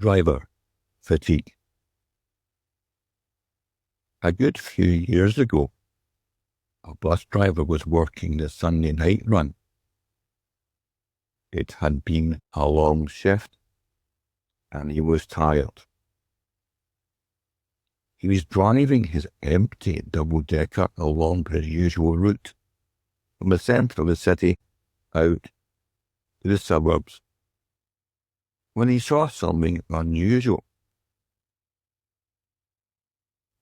Driver fatigue. A good few years ago, a bus driver was working the Sunday night run. It had been a long shift, and he was tired. He was driving his empty double-decker along his usual route, from the centre of the city out to the suburbs, when he saw something unusual.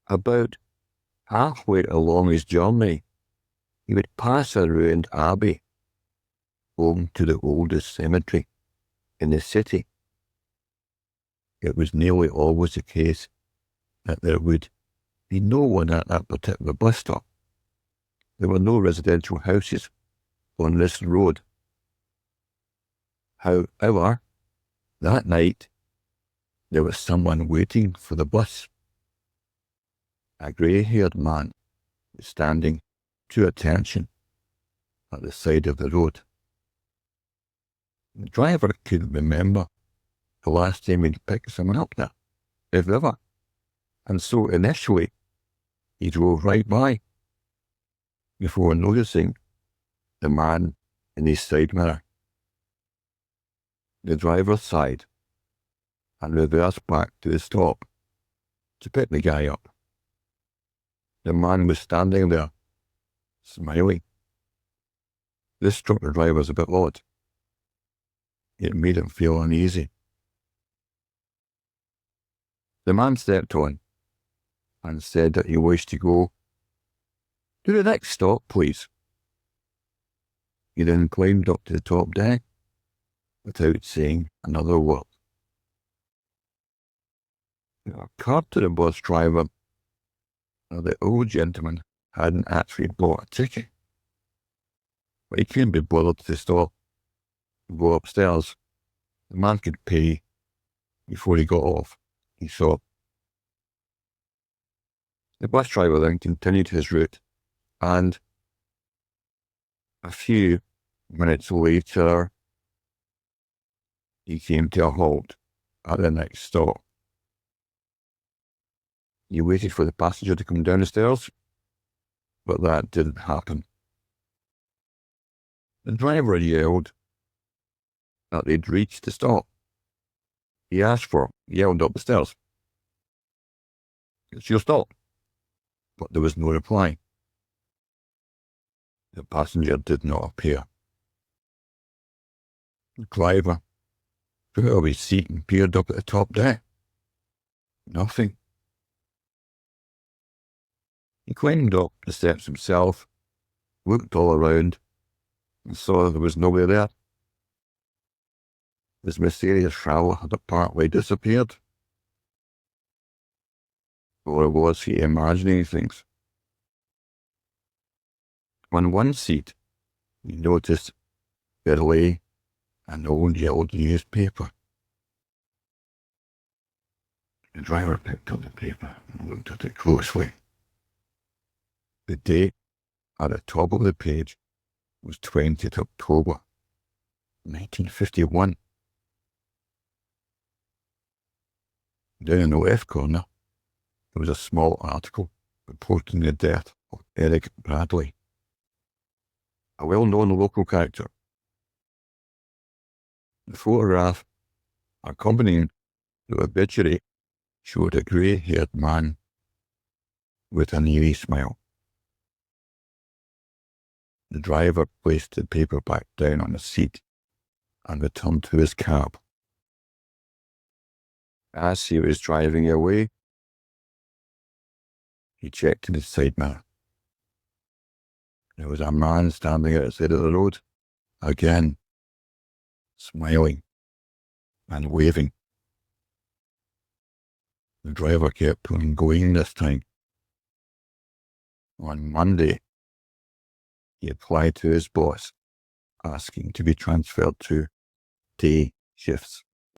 About halfway along his journey, he would pass a ruined abbey, home to the oldest cemetery in the city. It was nearly always the case that there would be no one at that particular bus stop. There were no residential houses on this road. However, that night, there was someone waiting for the bus. A grey-haired man was standing to attention at the side of the road. The driver couldn't remember the last time he'd picked someone up there, if ever, and so initially he drove right by before noticing the man in his side mirror. The driver sighed and reversed back to the stop to pick the guy up. The man was standing there, smiling. This struck the driver as a bit odd. It made him feel uneasy. The man stepped on and said that he wished to go to the next stop, please. He then climbed up to the top deck without saying another word. It occurred to the bus driver that the old gentleman hadn't actually bought a ticket, but he couldn't be bothered to stop and go upstairs. The man could pay before he got off, he thought. The bus driver then continued his route, and a few minutes later, he came to a halt at the next stop. He waited for the passenger to come down the stairs, but that didn't happen. The driver yelled that they'd reached the stop. He yelled up the stairs, "It's your stop." But there was no reply. The passenger did not appear. The driver took out his seat and peered up at the top deck. Nothing. He climbed up the steps himself, looked all around, and saw there was nobody there. His mysterious traveller had apparently disappeared. Or was he imagining things? On one seat, he noticed there lay an old yellow newspaper. The driver picked up the paper and looked at it closely. The date at the top of the page was 20th October, 1951. Down in the left corner, there was a small article reporting the death of Eric Bradley, a well-known local character. The photograph accompanying the obituary showed a grey-haired man with an eerie smile. The driver placed the paper back down on the seat and returned to his cab. As he was driving away, he checked in his side mirror. There was a man standing at the side of the road, again, smiling and waving. The driver kept on going this time. On Monday, he applied to his boss, asking to be transferred to day shifts.